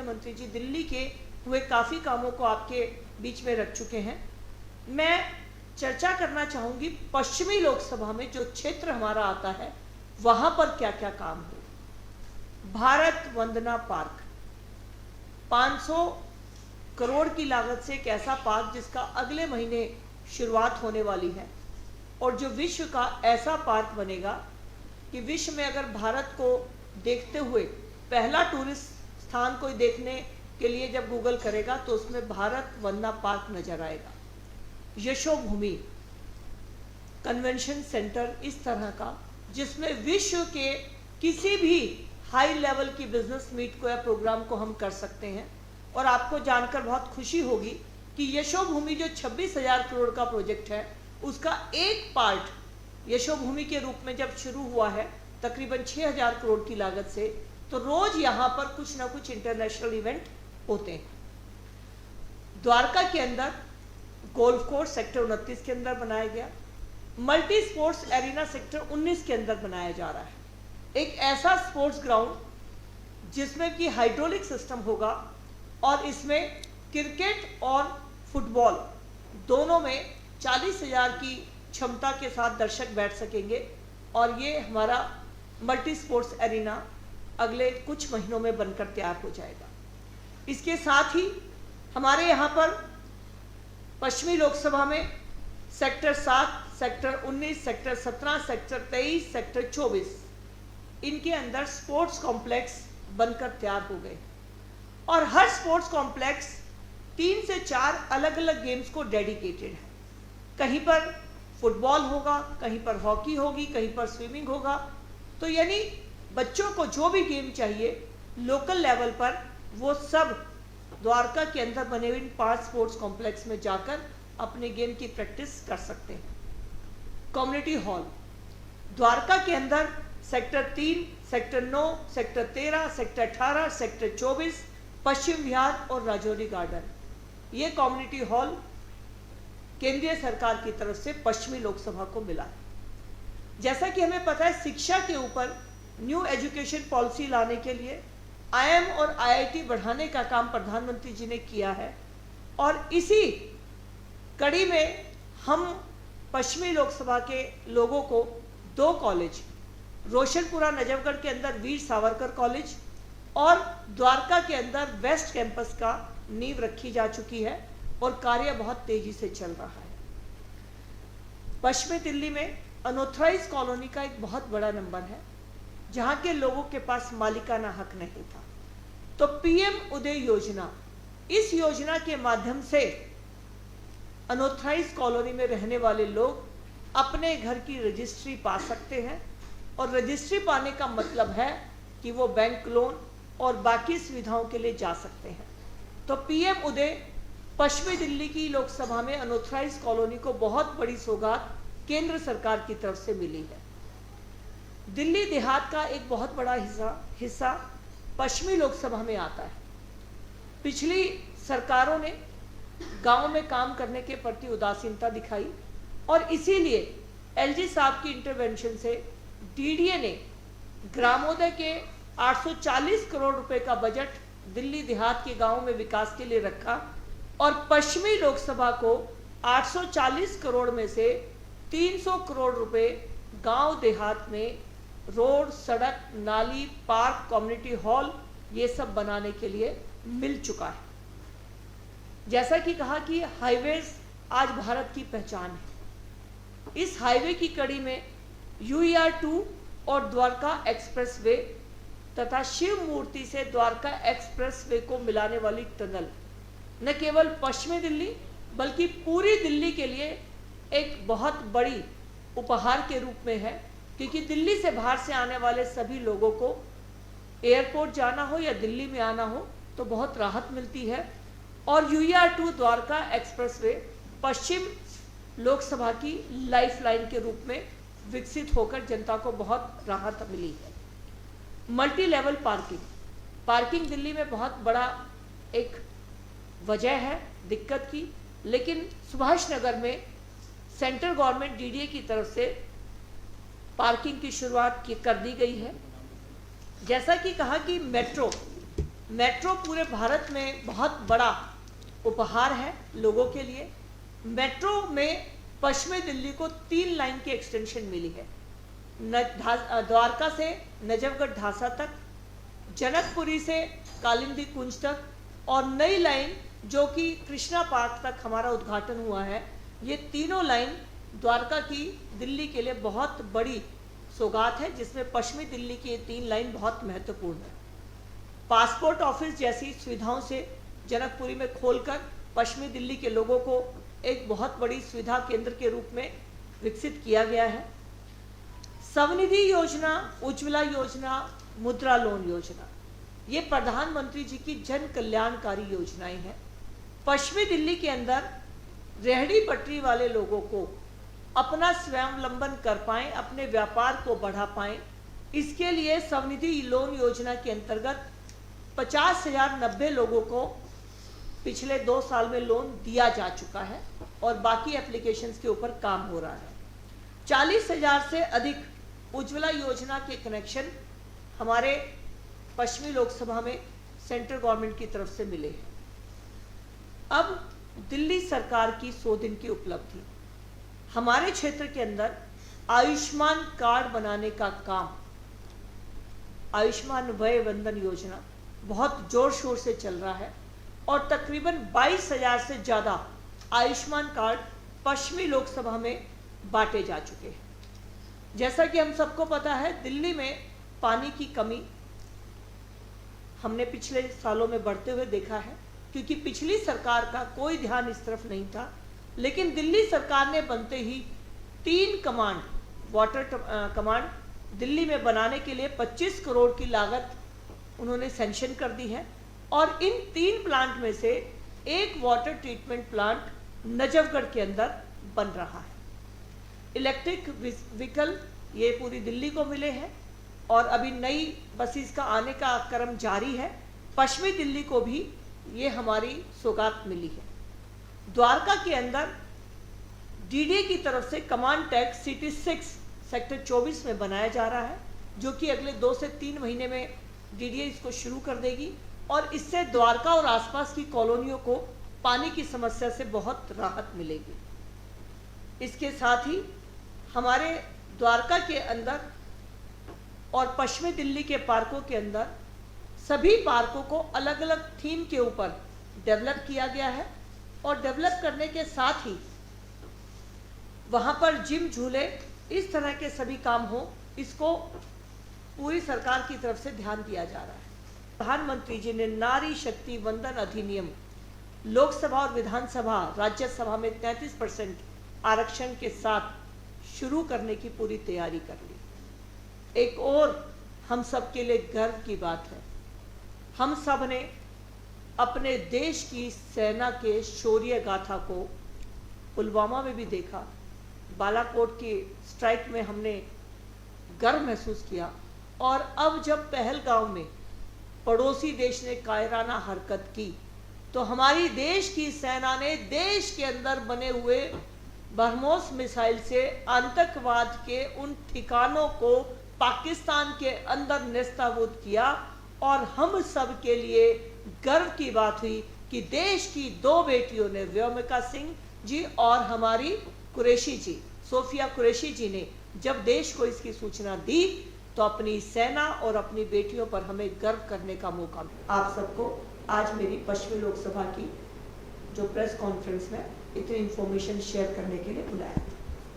मंत्री जी दिल्ली के हुए काफ़ी कामों को आपके बीच में रख चुके हैं। मैं चर्चा करना चाहूँगी पश्चिमी लोकसभा में जो क्षेत्र हमारा आता है वहाँ पर क्या क्या काम हुए। भारत वंदना पार्क 500 करोड़ की लागत से एक ऐसा पार्क जिसका अगले महीने शुरुआत होने वाली है और जो विश्व का ऐसा पार्क बनेगा कि विश्व में अगर भारत को देखते हुए पहला टूरिस्ट स्थान कोई देखने के लिए जब गूगल करेगा तो उसमें भारत वंदना पार्क नजर आएगा। यशोभूमि कन्वेंशन सेंटर इस तरह का जिसमें विश्व के किसी भी हाई लेवल की बिजनेस मीट को या प्रोग्राम को हम कर सकते हैं। और आपको जानकर बहुत खुशी होगी कि यशोभूमि जो 26,000 करोड़ का प्रोजेक्ट है उसका एक पार्ट यशोभूमि के रूप में जब शुरू हुआ है तकरीबन 6,000 करोड़ की लागत से, तो रोज यहाँ पर कुछ ना कुछ इंटरनेशनल इवेंट होते हैं। द्वारका के अंदर गोल्फ कोर्स सेक्टर 29 के अंदर बनाया गया, मल्टी स्पोर्ट्स एरिना सेक्टर 19 के अंदर बनाया जा रहा है। एक ऐसा स्पोर्ट्स ग्राउंड जिसमें कि हाइड्रोलिक सिस्टम होगा और इसमें क्रिकेट और फुटबॉल दोनों में 40,000 की क्षमता के साथ दर्शक बैठ सकेंगे और ये हमारा मल्टी स्पोर्ट्स एरिना अगले कुछ महीनों में बनकर तैयार हो जाएगा। इसके साथ ही हमारे यहाँ पर पश्चिमी लोकसभा में sector 7, sector 19, sector 17, sector 23, sector 24 इनके अंदर स्पोर्ट्स कॉम्प्लेक्स बनकर तैयार हो गए और हर स्पोर्ट्स कॉम्प्लेक्स 3 से 4 अलग अलग गेम्स को डेडिकेटेड है। कहीं पर फुटबॉल होगा, कहीं पर हॉकी होगी, कहीं पर स्विमिंग होगा। तो यानी बच्चों को जो भी गेम चाहिए लोकल लेवल पर वो सब द्वारका के अंदर बने हुए इन 5 स्पोर्ट्स कॉम्प्लेक्स में जाकर अपने गेम की प्रैक्टिस कर सकते हैं। कम्युनिटी हॉल द्वारका के अंदर sector 3, sector 9, sector 13, sector 18, sector 24, Paschim Vihar और राजौरी गार्डन, ये कम्युनिटी हॉल केंद्रीय सरकार की तरफ से पश्चिमी लोकसभा को मिला है। जैसा कि हमें पता है शिक्षा के ऊपर न्यू एजुकेशन पॉलिसी लाने के लिए IIM और IIT बढ़ाने का काम प्रधानमंत्री जी ने किया है और इसी कड़ी में हम पश्चिमी लोकसभा के लोगों को 2 कॉलेज रोशनपुरा नजफगढ़ के अंदर वीर सावरकर कॉलेज और द्वारका के अंदर वेस्ट कैंपस का नींव रखी जा चुकी है और कार्य बहुत तेजी से चल रहा है। पश्चिमी दिल्ली में अनऑथराइज्ड कॉलोनी का एक बहुत बड़ा नंबर है जहां के लोगों के पास मालिकाना हक नहीं था। तो PM उदय योजना, इस योजना के माध्यम से अनऑथराइज्ड कॉलोनी में रहने वाले लोग अपने घर की रजिस्ट्री पा सकते हैं और रजिस्ट्री पाने का मतलब है कि वो बैंक लोन और बाकी सुविधाओं के लिए जा सकते हैं। तो PM उदय पश्चिमी दिल्ली की लोकसभा में अनऑथराइज्ड कॉलोनी को बहुत बड़ी सौगात केंद्र सरकार की तरफ से मिली है। दिल्ली देहात का एक बहुत बड़ा हिस्सा पश्चिमी लोकसभा में आता है। पिछली सरकारों ने गांव में काम करने के प्रति उदासीनता दिखाई और इसीलिए LG साहब की इंटरवेंशन से DDA ने ग्रामोदय के 840 करोड़ रुपए का बजट दिल्ली देहात के गांवों में विकास के लिए रखा और पश्चिमी लोकसभा को 840 करोड़ में से 300 करोड़ रुपए गांव देहात में रोड, सड़क, नाली, पार्क, कम्युनिटी हॉल ये सब बनाने के लिए मिल चुका है। जैसा कि कहा कि हाईवेज आज भारत की पहचान है। इस हाईवे की कड़ी में UER2 और द्वारका एक्सप्रेसवे तथा शिव मूर्ति से द्वारका एक्सप्रेसवे को मिलाने वाली टनल न केवल पश्चिमी दिल्ली बल्कि पूरी दिल्ली के लिए एक बहुत बड़ी उपहार के रूप में है, क्योंकि दिल्ली से बाहर से आने वाले सभी लोगों को एयरपोर्ट जाना हो या दिल्ली में आना हो तो बहुत राहत मिलती है। और UER2 द्वारका एक्सप्रेसवे पश्चिम लोकसभा की लाइफलाइन के रूप में विकसित होकर जनता को बहुत राहत मिली है। मल्टी लेवल पार्किंग दिल्ली में बहुत बड़ा एक वजह है दिक्कत की, लेकिन सुभाष नगर में सेंट्रल गवर्नमेंट DDA की तरफ से पार्किंग की शुरुआत कर दी गई है। जैसा कि कहा कि मेट्रो पूरे भारत में बहुत बड़ा उपहार है लोगों के लिए। मेट्रो में पश्चिमी दिल्ली को 3 लाइन की एक्सटेंशन मिली है, द्वारका से नजफगढ़ ढासा तक, जनकपुरी से कालिंदी कुंज तक, और नई लाइन जो कि कृष्णा पार्क तक हमारा उद्घाटन हुआ है। ये तीनों लाइन द्वारका की दिल्ली के लिए बहुत बड़ी सौगात है, जिसमें पश्चिमी दिल्ली की ये 3 लाइन बहुत महत्वपूर्ण है। पासपोर्ट ऑफिस जैसी सुविधाओं से जनकपुरी में खोलकर पश्चिमी दिल्ली के लोगों को एक बहुत बड़ी सुविधा केंद्र के रूप में विकसित किया गया है। स्वनिधि योजना, उज्ज्वला योजना, मुद्रा लोन योजना, ये प्रधानमंत्री जी की जन कल्याणकारी योजनाएं हैं। पश्चिमी दिल्ली के अंदर रेहड़ी पटरी वाले लोगों को अपना स्वावलंबन कर पाएं, अपने व्यापार को बढ़ा पाएं, इसके लिए स्वनिधि लोन योजना के अंतर्गत 50,090 लोगों को पिछले 2 साल में लोन दिया जा चुका है और बाकी एप्लीकेशंस के ऊपर काम हो रहा है। 40,000 से अधिक उज्ज्वला योजना के कनेक्शन हमारे पश्चिमी लोकसभा में सेंट्रल गवर्नमेंट की तरफ से मिले हैं। अब दिल्ली सरकार की 100 दिन की उपलब्धि, हमारे क्षेत्र के अंदर आयुष्मान कार्ड बनाने का काम, आयुष्मान वय वंदन योजना बहुत जोर शोर से चल रहा है और तकरीबन 22,000 से ज़्यादा आयुष्मान कार्ड पश्चिमी लोकसभा में बांटे जा चुके हैं। जैसा कि हम सबको पता है, दिल्ली में पानी की कमी हमने पिछले सालों में बढ़ते हुए देखा है, क्योंकि पिछली सरकार का कोई ध्यान इस तरफ नहीं था। लेकिन दिल्ली सरकार ने बनते ही 3 कमांड, वाटर कमांड दिल्ली में बनाने के लिए 25 करोड़ की लागत उन्होंने सैंक्शन कर दी है और इन 3 प्लांट में से एक वाटर ट्रीटमेंट प्लांट नजफगढ़ के अंदर बन रहा है। इलेक्ट्रिक व्हीकल ये पूरी दिल्ली को मिले हैं और अभी नई बसेस का आने का क्रम जारी है। पश्चिमी दिल्ली को भी ये हमारी सौगात मिली है। द्वारका के अंदर डीडीए की तरफ से कमांड टैक्स सिटी 6 सेक्टर 24 में बनाया जा रहा है, जो कि अगले 2 से 3 महीने में डीडीए इसको शुरू कर देगी और इससे द्वारका और आसपास की कॉलोनियों को पानी की समस्या से बहुत राहत मिलेगी। इसके साथ ही हमारे द्वारका के अंदर और पश्चिमी दिल्ली के पार्कों के अंदर सभी पार्कों को अलग अलग थीम के ऊपर डेवलप किया गया है और डेवलप करने के साथ ही वहाँ पर जिम, झूले, इस तरह के सभी काम हो, इसको पूरी सरकार की तरफ से ध्यान दिया जा रहा है। प्रधानमंत्री जी ने नारी शक्ति वंदन अधिनियम लोकसभा और विधानसभा, राज्यसभा में 33% आरक्षण के साथ शुरू करने की पूरी तैयारी कर ली। एक और हम सब के लिए गर्व की बात है, हम सब ने अपने देश की सेना के शौर्य गाथा को पुलवामा में भी देखा, बालाकोट की स्ट्राइक में हमने गर्व महसूस किया और अब जब पहलगांव में पड़ोसी देश ने कायराना हरकत की तो हमारी देश की सेना ने देश के अंदर बने हुए ब्रह्मोस मिसाइल से आतंकवाद के उन ठिकानों को पाकिस्तान के अंदर नेस्तनाबूद किया और हम सब के लिए गर्व की बात हुई कि देश की 2 बेटियों ने, व्योमिका सिंह जी और हमारी कुरैशी जी, सोफिया कुरैशी जी ने जब देश को इसकी सूचना दी तो अपनी सेना और अपनी बेटियों पर हमें गर्व करने का मौका मिला। आप सबको आज मेरी पश्चिमी लोकसभा की जो प्रेस कॉन्फ्रेंस में इतनी इंफॉर्मेशन शेयर करने के लिए बुलाया था।